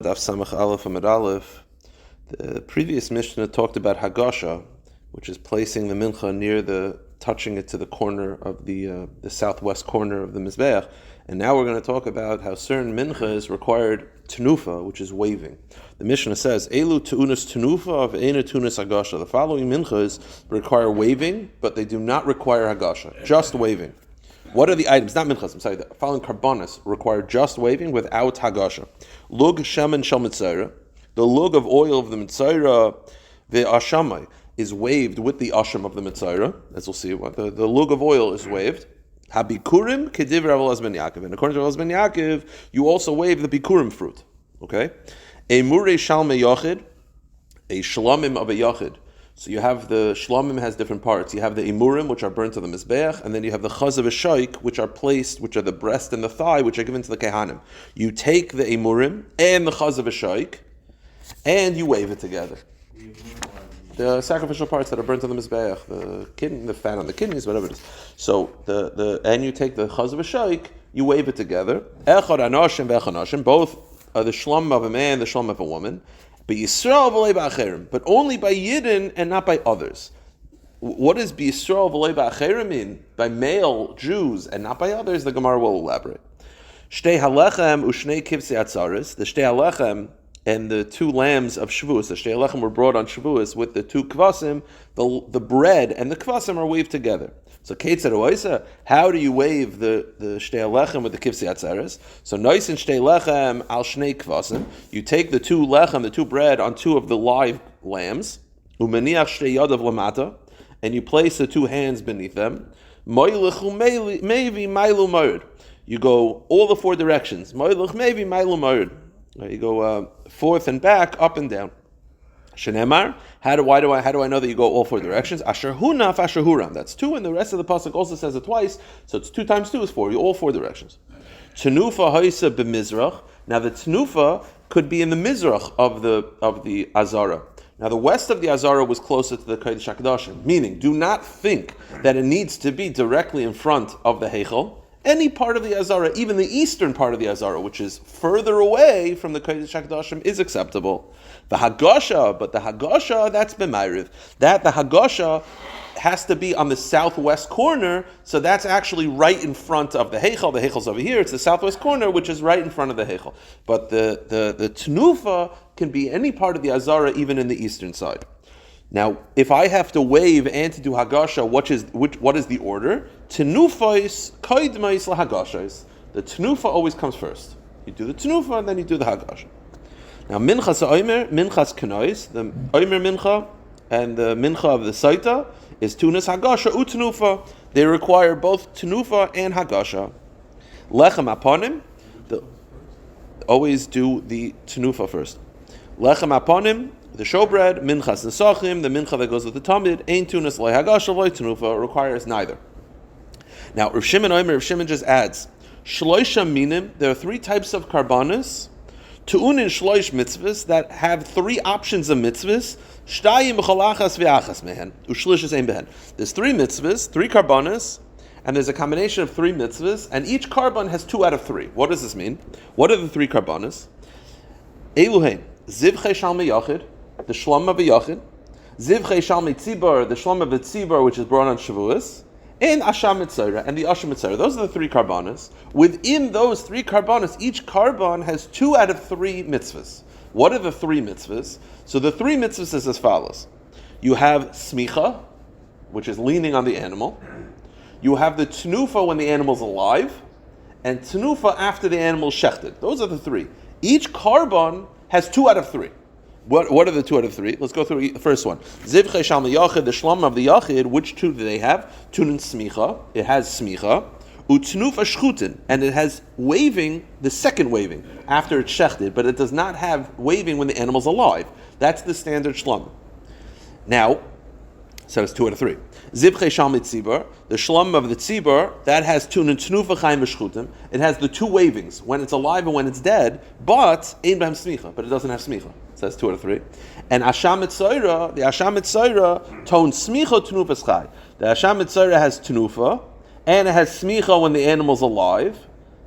Daf Samach Aleph Amid Aleph. The previous Mishnah talked about Hagasha, which is placing the mincha near touching it to the corner of the southwest corner of the Mizbeach. And now we're going to talk about how certain minchas required tenufa, which is waving. The Mishnah says, Elu tu'unas tenufa of eina tu'unas Hagasha. The following minchas require waving, but they do not require Hagasha, just waving. What are the items? Not minchas, I'm sorry. The following karbanos require just waving without hagasha. Lug shemen shel mitzayra. The lug of oil of the mitzayra, the ashamai, is waved with the asham of the mitzayra. As we'll see, the lug of oil is waved. Habikurim kediv Rav Elazar ben Yaakov. And according to Rav Elazar ben Yaakov, you also wave the bikurim fruit. Okay? A murei shalmei yachid, a shlamim of a yachid. So you have the shlamim has different parts. You have the imurim, which are burnt to the mizbeach, and then you have the chaz of a shaik, which are the breast and the thigh, which are given to the kehanim. You take the imurim and the chaz of a shaik, and you wave it together. The sacrificial parts that are burnt to the mizbeach, the kidney, the fat on the kidneys, whatever it is. So and you take the chaz of a shaik, you wave it together. Echad anoshim ve'echad anoshim, both are the shlam of a man, the shlam of a woman. But Yisrael v'lei ba'acherim, but only by Yidden and not by others. What does Yisrael v'lei ba'acherim mean? By male Jews and not by others, the Gemara will elaborate. Shtei halechem u'shnei kivsei atzaris, the shtei halechem and the two lambs of Shavuos, the shtei halechem were brought on Shavuos with the two kvasim, the bread and the kvasim are waved together. So Ketzad Oisa, how do you wave the shtei halechem with the kivsei atzaris? So nois and shtei lechem al shnei kvasim. You take the two lechem, the two bread, on two of the live lambs. Umeniach shtei yadav lamata, and you place the two hands beneath them. Moilech mevi mailu moed. You go all the four directions. Moilech mevi mailu moed. You go forth and back, up and down. Shenemar, how do I know that you go all four directions? Asher hunaf, asher huram. That's two, and the rest of the pasuk also says it twice. So it's 2 times 2 is 4. You all four directions. Tenufa haisa b'mizrach. Now the tenufa could be in the mizrach of the azara. Now the west of the azara was closer to the kodesh hakadoshim, meaning do not think that it needs to be directly in front of the heichal. Any part of the azara, even the eastern part of the azara, which is further away from the kodesh hakadoshim, is acceptable. The hagasha, but the hagasha, that's b'mayriv. That the hagasha has to be on the southwest corner, so that's actually right in front of the heichal. The heichal's over here. It's the southwest corner, which is right in front of the heichal. But the tenufa can be any part of the azara, even in the eastern side. Now, if I have to wave and to do hagasha, what is the order? Tenufais koidmais lahagashais. The tenufa always comes first. You do the tenufa and then you do the hagasha. Now, minchas oimer, minchas kanois, the oimer mincha and the mincha of the saita is tunas hagasha utenufa. They require both tenufa and hagasha. Lechem aponim, always do the tenufa first. Lechem aponim, the showbread, minchas nesachim, the mincha that goes with the tamid, ein tunas loy hagasha loy tenufa, requires neither. Now, Rav Shimon just adds, shloisha minim, there are 3 types of karbanos, tu'unin shloish mitzvahs, that have 3 options of mitzvahs, shtayim b'cholachas v'achas mehen, u'shlishas ein behen. There's 3 mitzvahs, 3 karbanos, and there's a combination of 3 mitzvahs, and each karban has 2 out of 3. What does this mean? What are the 3 karbanos? Eluhein, zivchei shalmei yachid, the shlam of a yachid, zivchei shalmei tzibor, the shlam of a tzibor, which is brought on Shavuos, and asham mitzayra, and the asham mitzayra. Those are the 3 karbanos. Within those 3 karbanos, each karban has 2 out of 3 mitzvahs. What are the 3 mitzvahs? So the 3 mitzvahs is as follows. You have smicha, which is leaning on the animal. You have the tenufa when the animal's alive, and tenufa after the animal's shechted. Those are the 3. Each karban has 2 out of 3. What are the 2 out of 3? Let's go through the first one. Zivchei shalmei yachid, the shlam of the yachid, which 2 do they have? Tunin smicha, it has smicha. Utnufa shchutin, and it has waving, the second waving, after it's shechted, but it does not have waving when the animal's alive. That's the standard shlam. Now, so it's 2 out of 3. Zivchei shalmei tzibor, the shlam of the tzibor, that has tunin tnufa chaim v'shchutim. It has the 2 wavings, when it's alive and when it's dead, but ein b'hem smicha, but it doesn't have smicha. So that's 2 out of 3. And Asham Mitzayra, the Asham Mitzayra tones smicha tenufas chai. The Asham Mitzayra has tenufa, and it has smicha when the animal's alive,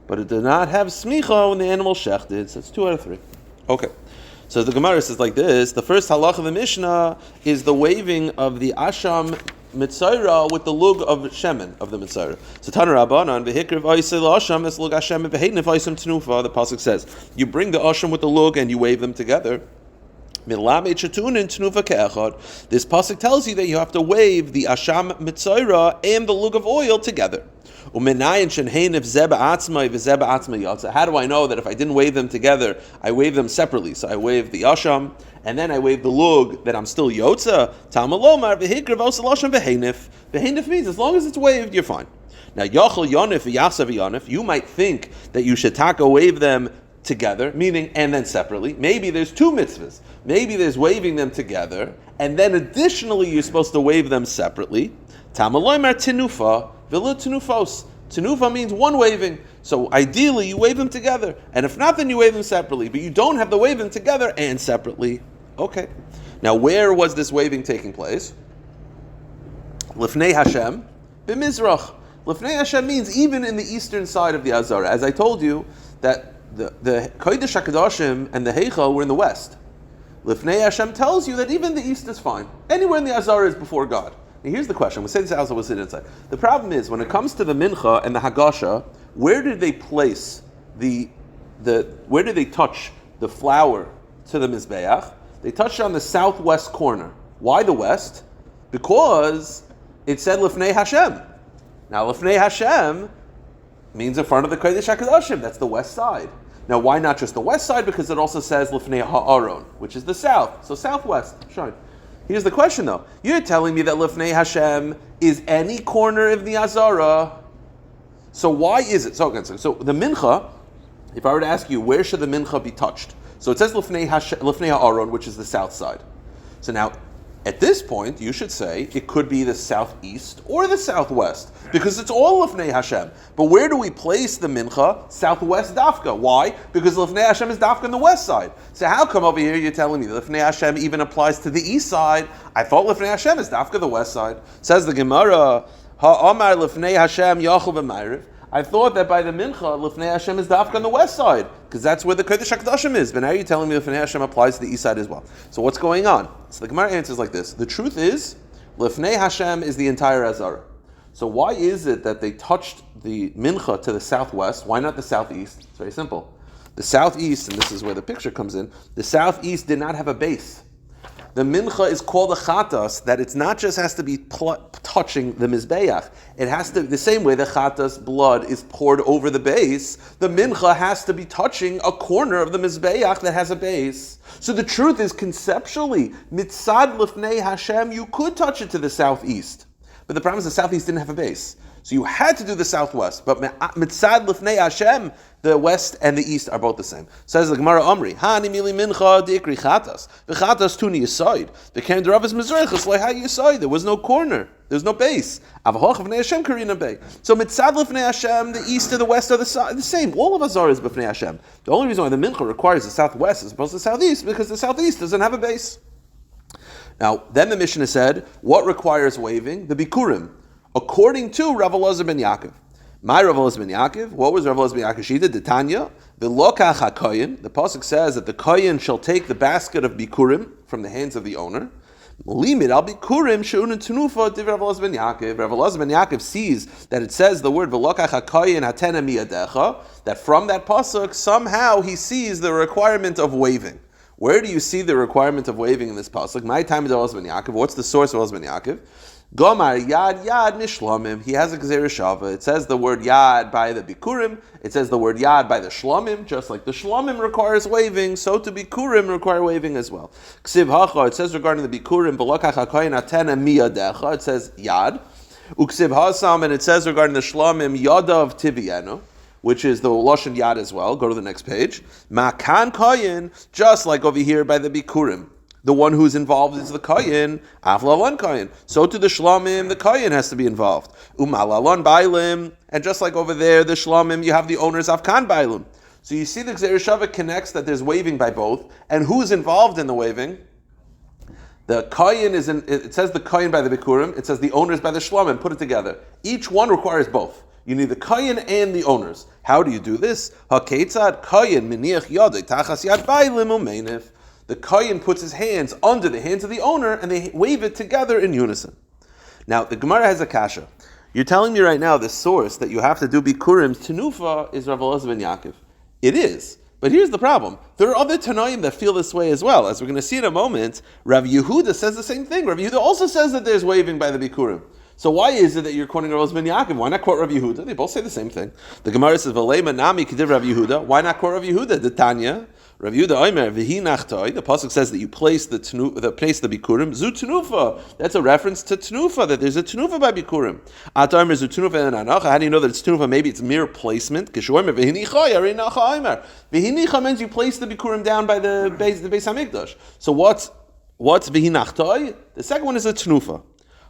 but it does not have smicha when the animal's shechted. So it's 2 out of 3. Okay. So the Gemara says like this: the first halach of the Mishnah is the waving of the asham mitzayra with the lug of shemen of the mitzayra. So Tana Rabbanan v'hikriv oisel asham es lug Hashem v'heidnif oisem tenufa. The pasuk says you bring the asham with the lug and you wave them together. This pasuk tells you that you have to wave the asham mitzayra and the lug of oil together. How do I know that if I didn't wave them together, I wave them separately? So I wave the asham, and then I wave the lug, that I'm still yotza. Behenif means as long as it's waved, you're fine. Now, yachal yonif v'yasav yonif, you might think that you should taka wave them together, meaning and then separately. Maybe there's two mitzvahs. Maybe there's waving them together, and then additionally you're supposed to wave them separately. Tamaloymar tinufa v'lo tinufos. Tinufa means one waving. So ideally you wave them together, and if not, then you wave them separately. But you don't have to wave them together and separately. Okay. Now, where was this waving taking place? Lifnei Hashem b'mizrach. Lifnei Hashem means even in the eastern side of the Azara. As I told you, that the Kodesh HaKadoshim and the Heichal were in the west. Lifnei Hashem tells you that even the east is fine. Anywhere in the Azara is before God. Now here's the question. We'll say this outside, we'll sit inside. The problem is, when it comes to the Mincha and the Hagasha, where did they place where did they touch the flour to the Mizbeach? They touched on the southwest corner. Why the west? Because it said Lifnei Hashem. Now Lifnei Hashem means in front of the Kodesh HaKadoshim. That's the west side. Now, why not just the west side? Because it also says Lifnei Ha'aron, which is the south. So southwest. Shine. Here's the question, though. You're telling me that Lifnei Hashem is any corner of the Azara. So why is it? So the Mincha, if I were to ask you, where should the Mincha be touched? So it says Lifnei Ha'aron, which is the south side. So now, at this point, you should say it could be the southeast or the southwest, because it's all Lifnei Hashem. But where do we place the Mincha? Southwest Dafka. Why? Because Lifnei Hashem is Dafka on the west side. So how come over here you're telling me that Lifnei Hashem even applies to the east side? I thought Lifnei Hashem is Dafka the west side. Says the Gemara, Ha'amar Lifnei Hashem Yachul b'Ma'ariv. I thought that by the Mincha, Lifnei Hashem is Dafka on the west side, because that's where the Kodesh HaKadoshim is. But now you're telling me Lifnei Hashem applies to the east side as well. So what's going on? So the Gemara answers like this. The truth is, Lifnei Hashem is the entire Azara. So why is it that they touched the Mincha to the southwest? Why not the southeast? It's very simple. The southeast, and this is where the picture comes in, the southeast did not have a base. The Mincha is called a Chatas, that it's not just has to be touching the Mizbeach. It has to, the same way the Chatas blood is poured over the base, the Mincha has to be touching a corner of the Mizbeach that has a base. So the truth is, conceptually, Mitzad Lifnei Hashem, you could touch it to the southeast. But the problem is the southeast didn't have a base. So you had to do the southwest. But Mitzad Lifnei Hashem, the west and the east are both the same. Says the Gemara Omri, Hani mili mincha diikri chatas. The chatas tuni yisoid. The keren derav is mizrachas leha yisoid. There was no corner. There's no base. Avahoch Lifnei Hashem karina bay. So Mitzad Lifnei Hashem, the east and the west are the same. All of us are B'fnei Hashem. The only reason why the mincha requires the southwest as opposed to the southeast, because the southeast doesn't have a base. Now, then the Mishnah said, what requires waving? The bikurim. According to Rav Elazar ben Yaakov. My Rav Elazar ben Yaakov, what was Rav Elazar ben Yaakov Shita? The Tanya, the lokach hakoyin. The pasuk says that the koyin shall take the basket of bikurim from the hands of the owner. Limit al bikurim she'unen tenufa to Rav Elazar ben Yaakov. Rav Elazar ben Yaakov sees that it says the word velokach hakoyin hatena miyadecha, that from that pasuk somehow he sees the requirement of waving. Where do you see the requirement of waving in this pasuk? My time is Rav Elazar ben Yaakov. What's the source of Rav Elazar ben Yaakov? Gomar yad mishlomim. He has a gzeira shava. It says the word yad by the bikurim. It says the word yad by the shlomim. Just like the shlomim requires waving, so to bikurim require waving as well. Ksiv hacha. It says regarding the bikurim, belokach hakoyin atena miyadecha. It says yad. Uksiv hasam, and it says regarding the shlomim yadav tivienu, which is the lashon yad as well. Go to the next page. Makan koyin, just like over here by the bikurim. The one who's involved is the koyin, avlalon koyin. So to the shlamim, the koyin has to be involved. Umalalon bailim, and just like over there, the shlamim, you have the owners avkan bailim. So you see the Gzeir Shavah connects that there's waving by both, and who's involved in the waving? The koyin is in. It says the koyin by the bikurim. It says the owners by the shlamim. Put it together. Each one requires both. You need the kohen and the owners. How do you do this? Haketzad kohen miniach yadei tachas yad bailim u'meinif. The kohen puts his hands under the hands of the owner, and they wave it together in unison. Now, the Gemara has a kasha. You're telling me right now the source that you have to do bikurim tenufa is Rav Elazar ben Yaakov. It is. But here's the problem. There are other Tanaim that feel this way as well. As we're going to see in a moment, Rav Yehuda says the same thing. Rav Yehuda also says that there's waving by the bikurim. So why is it that you're quoting Rav Elazar ben Yaakov? Why not quote Rav Yehuda? They both say the same thing. The Gemara says, V'leima nami k'div Rav Yehuda. Why not quote Rav Yehuda? The Tanya. Rav Yehuda Omer v'hi nachtoi. The pasuk says that you place the bikurim. Zu tenufa. That's a reference to tenufa. That there's a tenufa by bikurim. Atar zu tenufa and anacha. How do you know that it's tenufa? Maybe it's mere placement. Kishomer v'hi nicha yari nacha Omer. V'hi nicha means you place the bikurim down by the Beis Hamikdash. So what's v'hi nachtoi? The second one is a tenufa.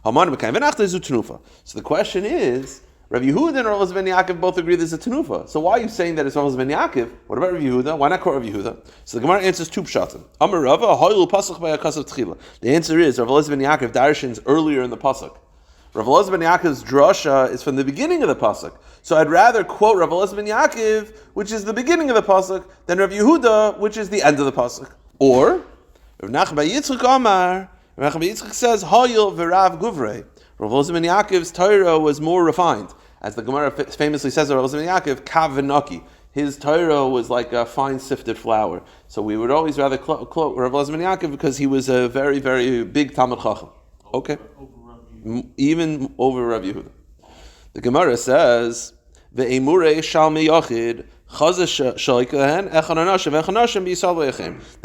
Haman v'kayim v'nachtoi zu tenufa. So the question is, Rav Yehuda and Rav Elazar ben Yaakov both agree there's a tenufa. So why are you saying that it's Rav Elazar ben Yaakov? What about Rav Yehuda? Why not quote Rav Yehuda? So the Gemara answers two pshatim. Amar Rava, hoilu pasuk by akasav tchila. The answer is Rav Elazar ben Yaakov darshins earlier in the pasuk. Rav Elazar ben Yaakov's drasha is from the beginning of the pasuk. So I'd rather quote Rav Elazar ben Yaakov, which is the beginning of the pasuk, than Rav Yehuda, which is the end of the pasuk. Or Rav Nachman bar Yitzchak Amar. Rav Nachman bar Yitzchak says hoil v'rav guvrei. Rav Elazar ben Yaakov's Torah was more refined. As the Gemara famously says of Rav Elazar ben Yaakov, kav v'naki. His Torah was like a fine sifted flour. So we would always rather quote Rav Elazar ben Yaakov because he was a very, very big Talmud Chacham. Okay? Even over Rav Yehuda. The Gemara says, ve'emurei shalmi yochid, the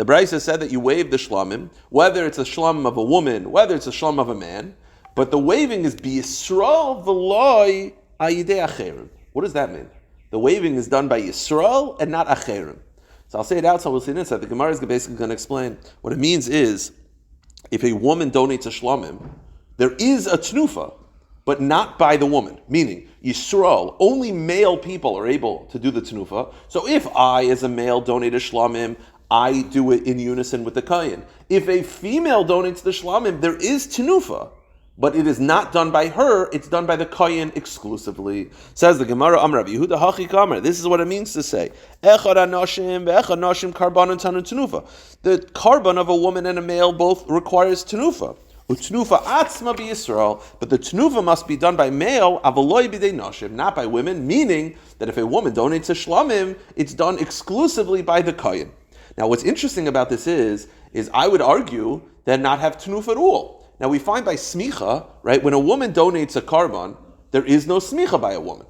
Brisa said that you wave the shlamim, whether it's a shlam of a woman, whether it's a shlam of a man, but the waving is b'Yisrael v'loi ayidei acherim. What does that mean? The waving is done by Yisrael and not acherim. So I'll say it out, so we'll see it inside. The Gemara is basically going to explain. What it means is, if a woman donates a shlamim, there is a tnufa, but not by the woman. Meaning, Yisrael, only male people are able to do the tnufa. So if I, as a male, donate a shlamim, I do it in unison with the kohen. If a female donates the shlamim, there is tnufa, but it is not done by her, it's done by the kohen exclusively. Says the Gemara, Amar Rav Yehuda Hachi Kamer. This is what it means to say, Echad anoshim ve'echad noshim karban and tanun tenufa. The karban of a woman and a male both requires tenufa. Utnufa atzma b'Yisrael, but the tenufa must be done by male, avaloi b'dei noshim, not by women, meaning that if a woman donates a shlamim, it's done exclusively by the kohen. Now what's interesting about this is I would argue that not have tenufa at all. Now we find by smicha, right, when a woman donates a karban, there is no smicha by a woman.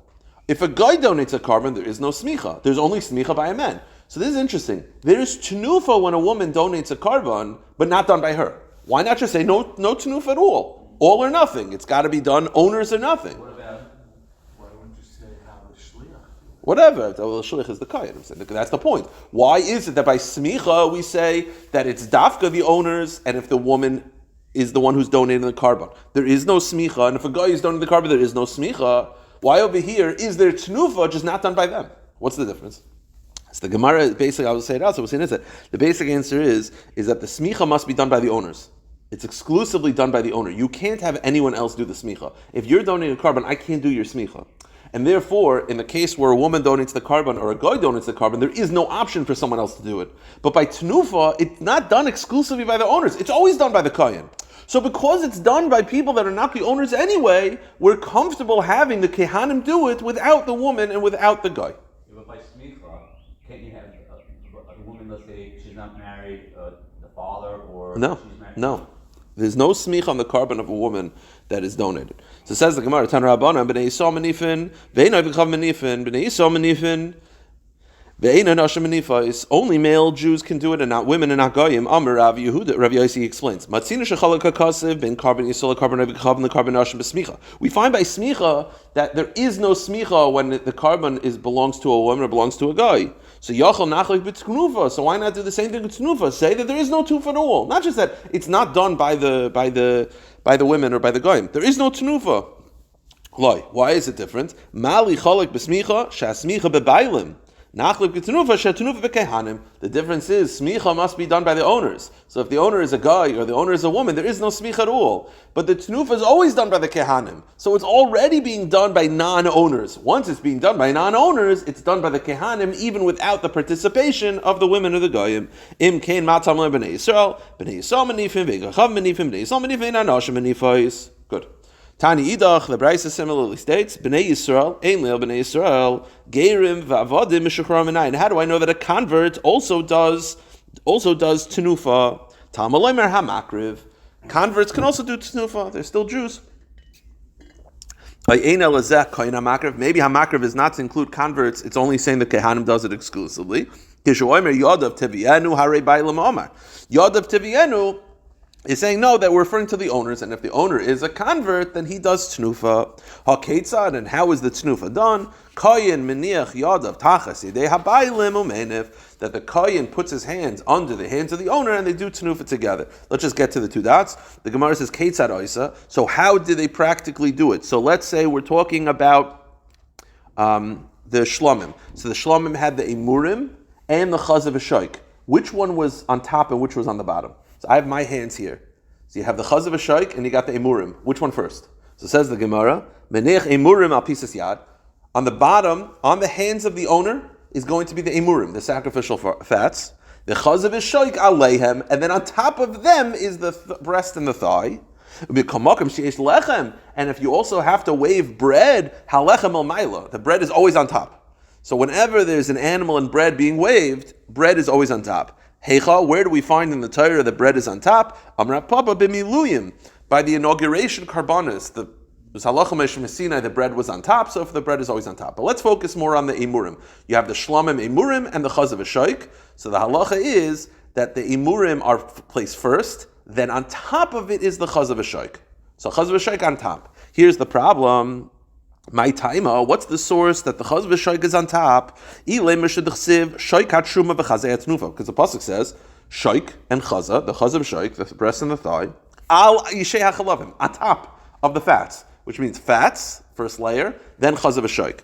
If a guy donates a karban, there is no smicha. There's only smicha by a man. So this is interesting. There's tenufa when a woman donates a karban, but not done by her. Why not just say no tenufa at all? All or nothing. It's got to be done, owners or nothing. What about, why don't you say how the shliach? Whatever. The shliach is the kohen. That's the point. Why is it that by smicha we say that it's dafka the owners, and if the woman is the one who's donating the karban, there is no smicha, and if a guy is donating the karban, there is no smicha. Why over here is there tenufa just not done by them? What's the difference? So the Gemara, basically, I will say it out, so we'll say it. The basic answer is that the smicha must be done by the owners. It's exclusively done by the owner. You can't have anyone else do the smicha. If you're donating a karban, I can't do your smicha. And therefore, in the case where a woman donates the karban or a guy donates the karban, there is no option for someone else to do it. But by tenufa, it's not done exclusively by the owners. It's always done by the kohen. So because it's done by people that are not the owners anyway, we're comfortable having the kehanim do it without the woman and without the guy. But by smicha, can't you have a woman, let's say she's not married, the father, or she's married? No. There's no smicha on the karban of a woman that is donated. So it says the Gemara, Tan Rabbanan, B'nei Yisrael menifin, Ve'enoi v'chav menifin, B'nei Yisrael menifin, Ve'enoi nashim menifais. Only male Jews can do it, and not women, and not goyim. Amar Rav Yehuda, Rav Yossi explains, Matzina shechalak hakasev, ben karban Yisrael, karban v'chav, and the karban nashim b'smicha. We find by smicha that there is no smicha when the karban belongs to a woman or belongs to a guy. So yachal nachlik b'tnufa. So why not do the same thing with tnufa? Say that there is no tufa at all. Not just that it's not done by the women or by the goyim. There is no tnufa. Why is it different? Mali chalak b'smicha, shasmicha bebailim. The difference is smicha must be done by the owners. So if the owner is a guy or the owner is a woman, there is no smicha at all. But the tenufa is always done by the kehanim. So it's already being done by non-owners. Once it's being done by non-owners, it's done by the kehanim, even without the participation of the women or the goyim. Im kein matam le bnei Yisrael manifim ve'gachav manifim bnei Yisrael manifim ve'anoshim manifos. Good. Tani idach, the Brisa similarly states, Bnei Yisrael, ein leil Bnei Yisrael, geirim va'avadim mishachram minayin. How do I know that a convert also does tenufa? Talmud lomer hamakriv. Converts can also do tenufa. They're still Jews. Maybe hamakriv is not to include converts. It's only saying that Kehanim does it exclusively. Yadav Tivienu is saying no, that we're referring to the owners, and if the owner is a convert, then he does tenufa. HaKetzad, and how is the tenufa done? Koyin meniach yadav tachas yedei habaylim umenif, that the koyin puts his hands under the hands of the owner, and they do tenufa together. Let's just get to the two dots. The Gemara says Ketzad oisa. So how did they practically do it? So let's say we're talking about the shlomim. So the shlomim had the emurim and the chazav v'shoik. Which one was on top and which was on the bottom? So I have my hands here. So you have the chazav v'shoik and you got the emurim. Which one first? So says the Gemara, menech emurim al pisas yad. On the bottom, on the hands of the owner, is going to be the emurim, the sacrificial fats. The chazav v'shoik aleihem, and then on top of them is the breast and the thigh. And if you also have to wave bread, halechem el maila, the bread is always on top. So whenever there's an animal and bread being waved, bread is always on top. Heicha, where do we find in the Torah that bread is on top? Amra Papa b'miluyim, by the inauguration karbanis, the halacha meshim Sinai, the bread was on top, so if the bread is always on top. But let's focus more on the emurim. You have the shlamim emurim and the chazav v'shoik. So the halacha is that the emurim are placed first, then on top of it is the chazav v'shoik. So chazav v'shoik on top. Here's the problem. My taima, what's the source that the chazav v'shoik is on top? Because the pasuk says shoik and chaza, the chazav v'shoik, the breast and the thigh, al yishei hachalavim, on top of the fats, which means fats, first layer, then chazav v'shoik.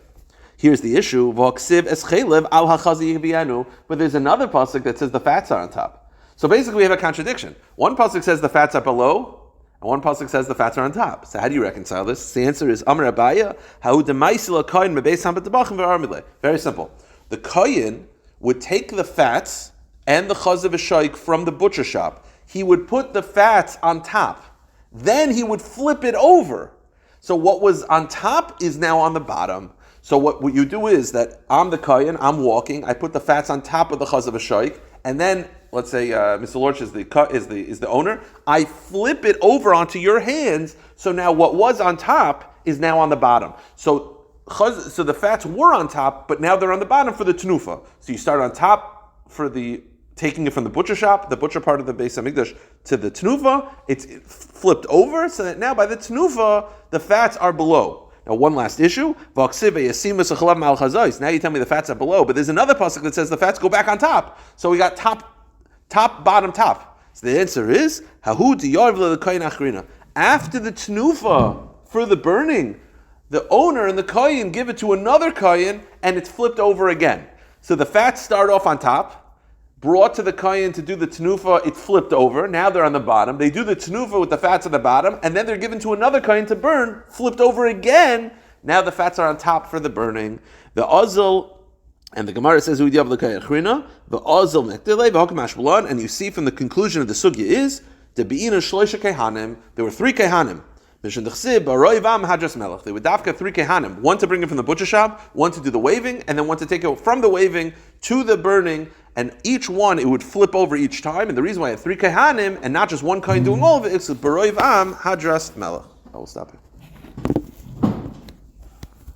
Here's the issue: v'aksiv eschelev al hachazi yibianu. But there's another pasuk that says the fats are on top. So basically, we have a contradiction. One pasuk says the fats are below. And one pasuk says the fats are on top. So how do you reconcile this? The answer is Amar Abaya, Hau demaisila koyin mebeis habattabachim ve'armile. Very simple. The koyin would take the fats and the chazav v'shoik from the butcher shop. He would put the fats on top. Then he would flip it over. So what was on top is now on the bottom. So what you do is that I'm the koyin, I'm walking, I put the fats on top of the chazav v'shoik, and then let's say Mr. Lorch is the owner. I flip it over onto your hands. So now what was on top is now on the bottom. So the fats were on top, but now they're on the bottom for the tenufa. So you start on top for taking it from the butcher shop, the butcher part of the Beis Hamikdash, to the tenufa. It's flipped over, so that now by the tenufa the fats are below. Now one last issue. Now you tell me the fats are below, but there's another pasuk that says the fats go back on top. So we got top, bottom, top. So the answer is after the tenufa for the burning, the owner and the kohen give it to another kohen, and it's flipped over again. So the fats start off on top, brought to the kohen to do the tenufa, it's flipped over. Now they're on the bottom. They do the tenufa with the fats at the bottom, and then they're given to another kohen to burn, flipped over again. Now the fats are on top for the burning. The ozil, and the Gemara says, the ozil and you see from the conclusion of the sugya is, there were three kehanim. They would dafka three kehanim, one to bring it from the butcher shop, one to do the waving, and then one to take it from the waving to the burning, and each one, it would flip over each time, and the reason why I have three kehanim, and not just one kohen doing all of it, is Baroiv Am Hadras Melech. I will stop here.